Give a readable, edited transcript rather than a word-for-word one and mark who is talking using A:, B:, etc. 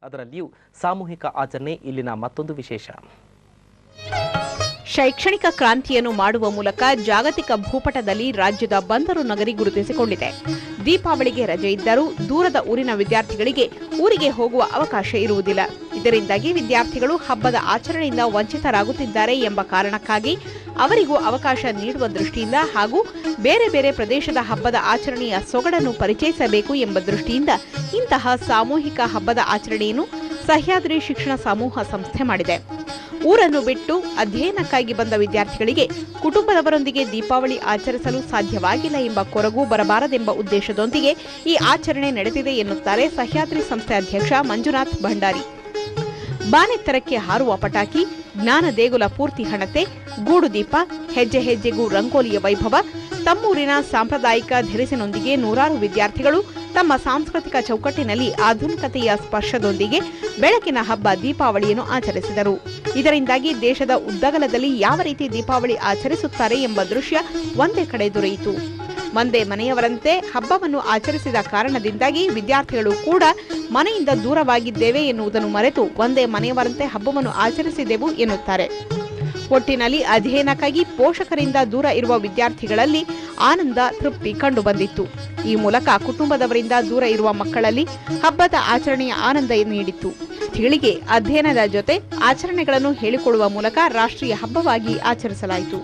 A: ಅದರಲ್ಲಿಯೂ ಸಾಮೂಹಿಕ ಆಚರಣೆ ಇಲ್ಲಿನ ಮತ್ತೊಂದು ವಿಶೇಷ.
B: ಶೈಕ್ಷಣಿಕ ಕ್ರಾಂತಿಯನ್ನು ಮಾಡುವ ಮೂಲಕ ಜಾಗತಿಕ ಭೂಪಟದಲ್ಲಿ ರಾಜ್ಯದ ಬಂದರು ನಗರಿ ಗುರುತಿಸಿಕೊಂಡಿದೆ. ದೀಪಾವಳಿಗೆ ರಜೆ ಇದ್ದರೂ ದೂರದ ಊರಿನ ವಿದ್ಯಾರ್ಥಿಗಳಿಗೆ ಊರಿಗೆ ಹೋಗುವ ಅವಕಾಶ ಇರುವುದಿಲ್ಲ. ಇದರಿಂದಾಗಿ ವಿದ್ಯಾರ್ಥಿಗಳು ಹಬ್ಬದ ಆಚರಣೆಯಿಂದ ವಂಚಿತರಾಗುತ್ತಿದ್ದಾರೆ ಎಂಬ ಕಾರಣಕ್ಕಾಗಿ ಅವರಿಗೂ ಅವಕಾಶ ನೀಡುವ ದೃಷ್ಟಿಯಿಂದ ಹಾಗೂ ಬೇರೆ ಬೇರೆ ಪ್ರದೇಶದ ಹಬ್ಬದ ಆಚರಣೆಯ ಸೊಗಡನ್ನು ಪರಿಚಯಿಸಬೇಕು ಎಂಬ ದೃಷ್ಟಿಯಿಂದ ಇಂತಹ ಸಾಮೂಹಿಕ ಹಬ್ಬದ ಆಚರಣೆಯನ್ನು ಸಹ್ಯಾದ್ರಿ ಶಿಕ್ಷಣ ಸಮೂಹ ಸಂಸ್ಥೆ ಮಾಡಿದೆ. ಊರನ್ನು ಬಿಟ್ಟು ಅಧ್ಯಯನಕ್ಕಾಗಿ ಬಂದ ವಿದ್ಯಾರ್ಥಿಗಳಿಗೆ ಕುಟುಂಬದವರೊಂದಿಗೆ ದೀಪಾವಳಿ ಆಚರಿಸಲು ಸಾಧ್ಯವಾಗಿಲ್ಲ ಎಂಬ ಕೊರಗು ಬರಬಾರದೆಂಬ ಉದ್ದೇಶದೊಂದಿಗೆ ಈ ಆಚರಣೆ ನಡೆದಿದೆ ಎನ್ನುತ್ತಾರೆ ಸಹ್ಯಾದ್ರಿ ಸಂಸ್ಥೆ ಅಧ್ಯಕ್ಷ ಮಂಜುನಾಥ್ ಭಂಡಾರಿ. ಬಾನೆತ್ತರಕ್ಕೆ ಹಾರುವ ಪಟಾಕಿ, ಜ್ಞಾನ ದೇಗುಲ ಪೂರ್ತಿ ಹಣತೆ, ಗೂಡು ದೀಪ, ಹೆಜ್ಜೆ ಹೆಜ್ಜೆಗೂ ರಂಗೋಲಿಯ ವೈಭವ, ತಮ್ಮೂರಿನ ಸಾಂಪ್ರದಾಯಿಕ ಧೆರಸಿನೊಂದಿಗೆ ನೂರಾರು ವಿದ್ಯಾರ್ಥಿಗಳು ತಮ್ಮ ಸಾಂಸ್ಕೃತಿಕ ಚೌಕಟ್ಟಿನಲ್ಲಿ ಆಧುನಿಕತೆಯ ಸ್ಪರ್ಶದೊಂದಿಗೆ ಬೆಳಕಿನ ಹಬ್ಬ ದೀಪಾವಳಿಯನ್ನು ಆಚರಿಸಿದರು. ಇದರಿಂದಾಗಿ ದೇಶದ ಉದ್ದಗಲದಲ್ಲಿ ಯಾವ ರೀತಿ ದೀಪಾವಳಿ ಆಚರಿಸುತ್ತಾರೆ ಎಂಬ ದೃಶ್ಯ ಒಂದೇ ಕಡೆ ದೊರೆಯಿತು. ಒಂದೇ ಮನೆಯವರಂತೆ ಹಬ್ಬವನ್ನು ಆಚರಿಸಿದ ಕಾರಣದಿಂದಾಗಿ ವಿದ್ಯಾರ್ಥಿಗಳು ಕೂಡ ಮನೆಯಿಂದ ದೂರವಾಗಿದ್ದೇವೆ ಎನ್ನುವುದನ್ನು ಮರೆತು ಒಂದೇ ಮನೆಯವರಂತೆ ಹಬ್ಬವನ್ನು ಆಚರಿಸಿದೆವು ಎನ್ನುತ್ತಾರೆ. ಒಟ್ಟಿನಲ್ಲಿ ಅಧ್ಯಯನಕ್ಕಾಗಿ ಪೋಷಕರಿಂದ ದೂರ ಇರುವ ವಿದ್ಯಾರ್ಥಿಗಳಲ್ಲಿ ಆನಂದ, ತೃಪ್ತಿ ಕಂಡುಬಂದಿತ್ತು. ಈ ಮೂಲಕ ಕುಟುಂಬದವರಿಂದ ದೂರ ಇರುವ ಮಕ್ಕಳಲ್ಲಿ ಹಬ್ಬದ ಆಚರಣೆಯ ಆನಂದ ನೀಡಿತ್ತು. ವಿದ್ಯಾರ್ಥಿಗಳಿಗೆ ಅಧ್ಯಯನದ ಜೊತೆ ಆಚರಣೆಗಳನ್ನು ಹೇಳಿಕೊಡುವ ಮೂಲಕ ರಾಷ್ಟ್ರೀಯ ಹಬ್ಬವಾಗಿ ಆಚರಿಸಲಾಯಿತು.